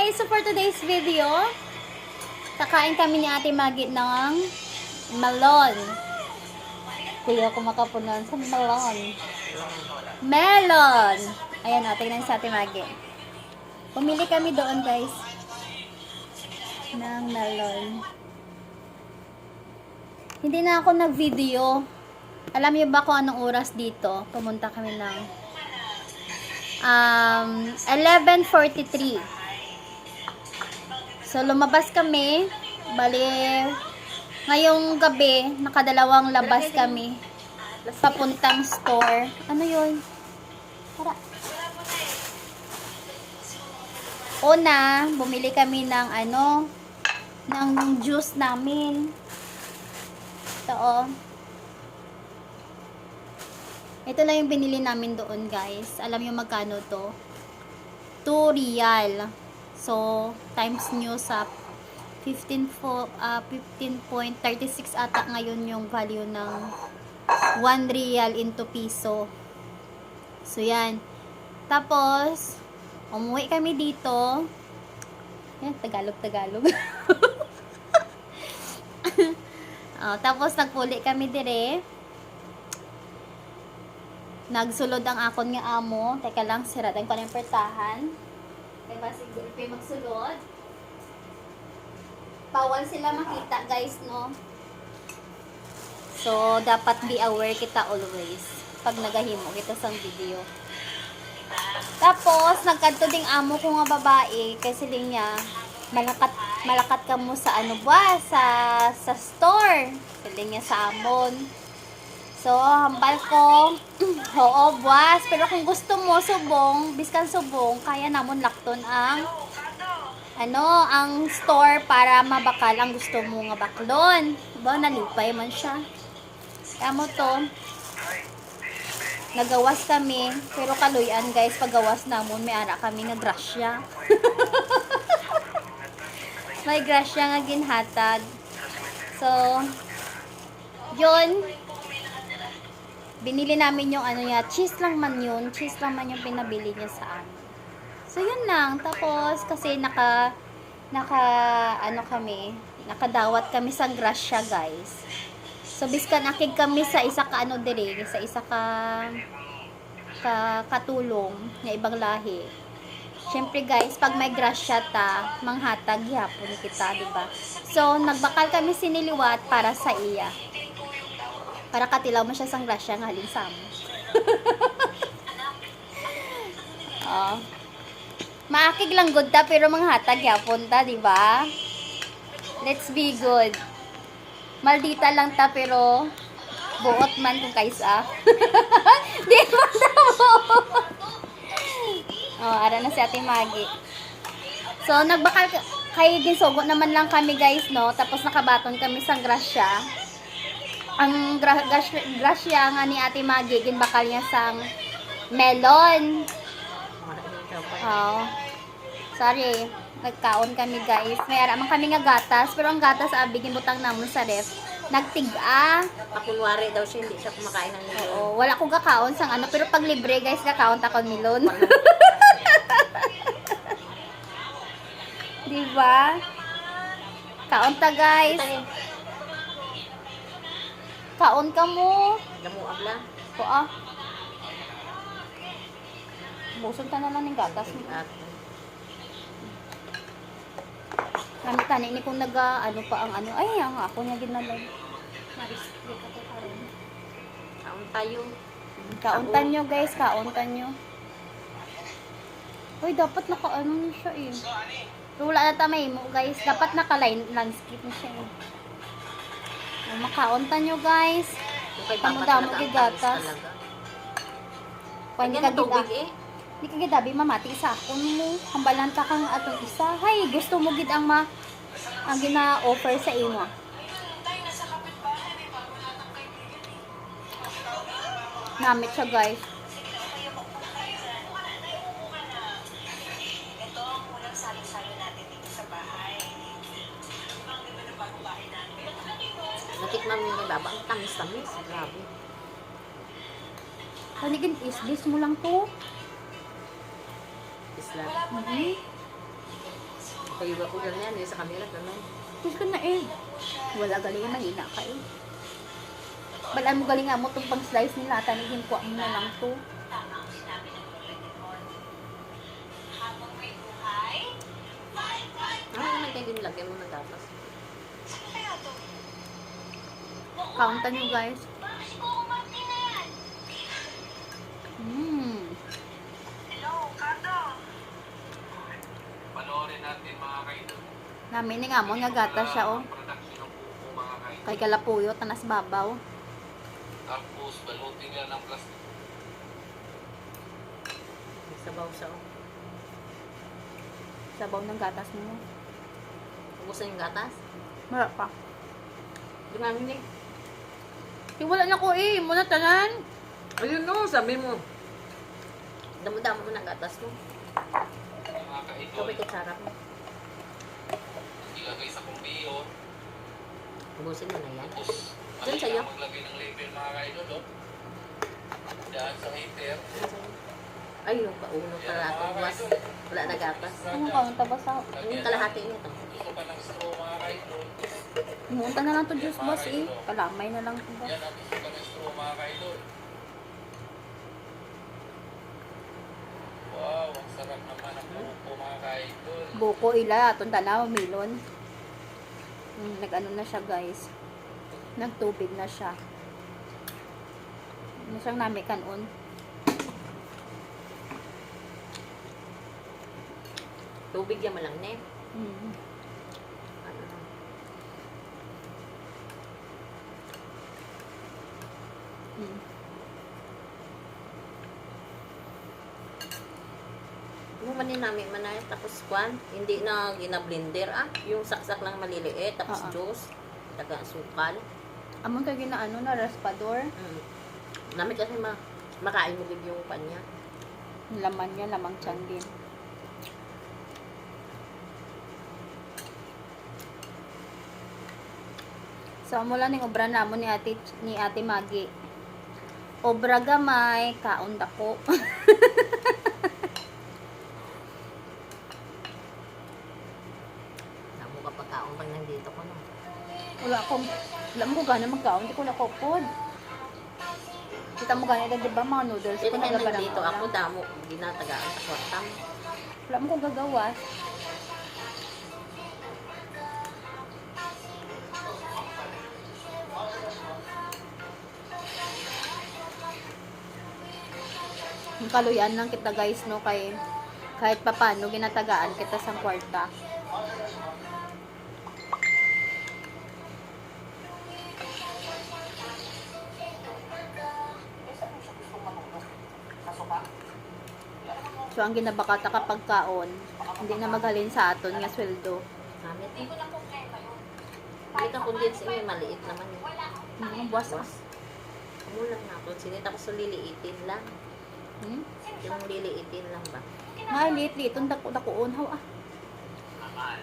guys! So for today's video, kakain kami ni Ate Maggie ng melon. Kuya ko makapunan sa melon. Melon! Ayan o, tingnan sa Ate Maggie. Pumili kami doon guys ng melon. Hindi na ako nag-video. Alam niyo ba kung anong oras dito? Pumunta kami ng 11:43. So, lumabas kami. Bali, ngayong gabi, nakadalawang labas kami. Papuntang store. Ano yun? Tara. Una, bumili kami ng ng juice namin. Ito, oh. Ito lang yung binili namin doon, guys. Alam niyo magkano to? 2 real. So, times nyo sa 15.36 ata ngayon yung value ng 1 real into piso. So, yan. Tapos, umuwi kami dito. Yan, Tagalog. Tapos, nagpuli kami dire. Nagsulod ang akon nga amo. Teka lang, siratan ko na yung pertahan. Kaya ba siguro magsulod? Bawal sila makita, guys, no? So, dapat be aware kita always pag nagahimo kita sa video. Tapos, nagkanto ding amo ko nga babae kasi din niya malakat ka mo sa sa store. Kasi niya sa amon. So, hambal ko, oo, buwas. Pero kung gusto mo, subong, biskan subong, kaya namon lakton ang, ang store para mabakal ang gusto mo nga baklon. Diba, nalipay man siya. Kaya mo to, nagawas kami, pero kaluyan, guys, paggawas namon, may ara kami nga grasya. May grasya nga ginhatag. So, yun, binili namin yung cheese lang man yun. Cheese lang man yung pinabili niya sa amin. So, yun lang. Tapos, kasi nakadawat kami sa grasya, guys. So, biskan akig kami sa isa ka sa isa katulong na ibang lahi. Siyempre, guys, pag may grasya ta, manghatag yapon kita, diba? So, nagbakal kami siniliwat para sa iya. Para katilaw mo siya sang grasya ng halin sa mo. Maakig lang good ta, pero manghatag yapon ta, di ba? Let's be good. Maldita lang ta, pero buot man kung kaysa. Di ba mo? Ara na si Ate Maggie. So, nagbakal kay ginsugo naman lang kami, guys, no? Tapos nakabaton kami sang grasya. Ang grasya nga ni Ate Maggie, ginbakal niya sang melon. Sorry, nagkaon kami, guys. May araman kami nga gatas, pero ang gatas abigin butang namon sa ref. Nagtiga. Pakunwari daw siya, hindi siya kumakain ng melon. Oo, wala kong kakaon sang pero pag libre, guys, kakaon takon melon. Diba? Kaon ta, guys. Kaon ka mo. Namuab lang. Buson ka na lang ng gatas mo. Kami tani ni kung pa ang ay, ang ako niya ginalag. Maris-free ka to karon. Kaon tayo. Kauntan nyo, guys. Kauntan nyo. Uy, dapat naka siya eh. Pero wala na tamay mo, guys. Dapat naka-landscape na siya eh. Makauntan nyo, guys. Damo gigatas. Hindi ka tubig eh. Hindi ka gidabi mamati sa akon mo. Hambalanta kang atong isa. Hay, gusto mo gid ang gina-offer sa imo. Namit siya, guys. Natikman mo yung baba. Ang tamis-tamis. Grabe. Kanigin islis mo lang to. Isla. Kaya iba ko ganyan, sa camera, gano'n. Gusto ko na eh. Wala galing, mahina ka eh. Balaan mo galing nga mo itong pang-slice nila. Tanigin ko mo na lang to. Naman kayo din lagyan mo ng gatas. Countan nyo guys. Mmm. Panoorin natin mga kaidol. Namin ni nga mo nga gata siya oh. Production ng buko mga kaidol. Kay kalapuyot, tanas babaw. Tapos balutin nila ng plastic. May sabaw siya, oh. Sabaw ng gatas mo. Ubusan yung gatas. Mara pa. Dumami ni. Di wala na ko eh. Muna tanan. Ayun no, sabi mo. Damo-damo mo ng gatas mo. Mga kaidol, Ikaw may kutsara mo. ilagay sa kumbiyo. Ubusin mo na yan. Tapos, Diyan sa'yo. maglagay ng label mga kaidol. Oh. Diyan sa heater. Ay, yung pauno pala ito. Mas, wala na gatas. Ano ka? Ang tabas ako. Yung kalahati nito. Gusto ka ng straw mga kaidol. Imunta na lang to juice boss eh. Kalamay na lang to boss. Yan ang gusto ka ng straw mga kaidol. Wow, ang sarap naman ang buko mga kaidol. Buko ila. Atong tanaw. Milon. Nag-ano na siya guys. Nagtubig na siya. Ano siyang nami kanon. Tubig yan mo lang, ne? Mm. Ano na. Mm. Bumanin namin manay, tapos kwan, hindi na gina-blender yung saksak lang maliliit, tapos juice, taga sukal. Amon kayo ginaano na raspador. Namit kasi makain mo yung kanya. Laman niya, lamang tiyan din. So, mula ning obra namo ni Ate Maggie. Obra gamay, kaon dako. Namo kapag kaong pag nandito ko no. Wala mo gana magkaon, di ko nakopod. Kita mo gana, di ba mga noodles ko Kasi kaya nagabarang nandito ako, damo, ginatagaan sa kwartam. Wala mo ko gagawas. Yung kaluyan lang kita guys no kay kahit papano ginatagaan kita sa kwarta. So ang ginabakata kapag kaon, hindi na maghalin sa aton nga sweldo. Namit mo. Dito kung din sa inyo, maliit naman yun. Mga buwas ah. Kumulang na ako. Sige, tapos yung liliitin lang. Hmm? Yung liliitin lang ba? Nga, liit-liit. Ang dako-dakoon. Haw ah. Amal.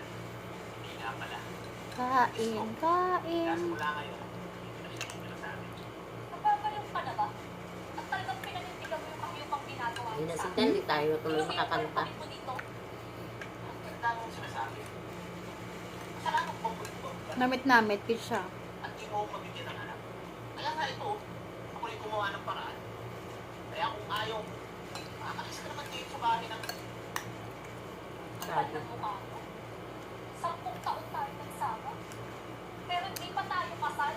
Hindi nga pala. Kain, kain. Wala ngayon. Hindi na siya pinasabi. Hindi na sigdan, hindi tayo tuloy makakanta. Namit-namit kit siya. At di mo mabigyan ng anak. Kaya nga ito, ako rin gumawa ng paraan. Kaya kung ayaw, makakalis ka naman dito sa bahay ng... Sabi. 10 taon tayo nagsama. Pero hindi pa tayo kasal.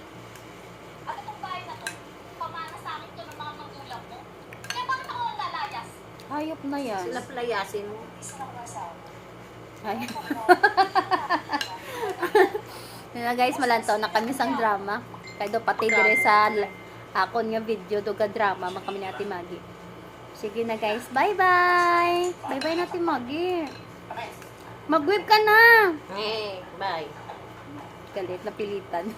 At itong bahay na to, pamana sa akin to ng mga magulang mo. Kaya bakit ako ang lalayas? Hayop na yan. Sila palayasin mo. Isa na kasama. Ay. Yun na guys, malantaw na kami sang drama. Kaya do pati dire sa akon nga video do ka drama makami ni Ate Maggie. Sige na guys, bye-bye. Bye-bye na Ate Maggie. Mag-whip ka na. Bye. Galit na pilitan.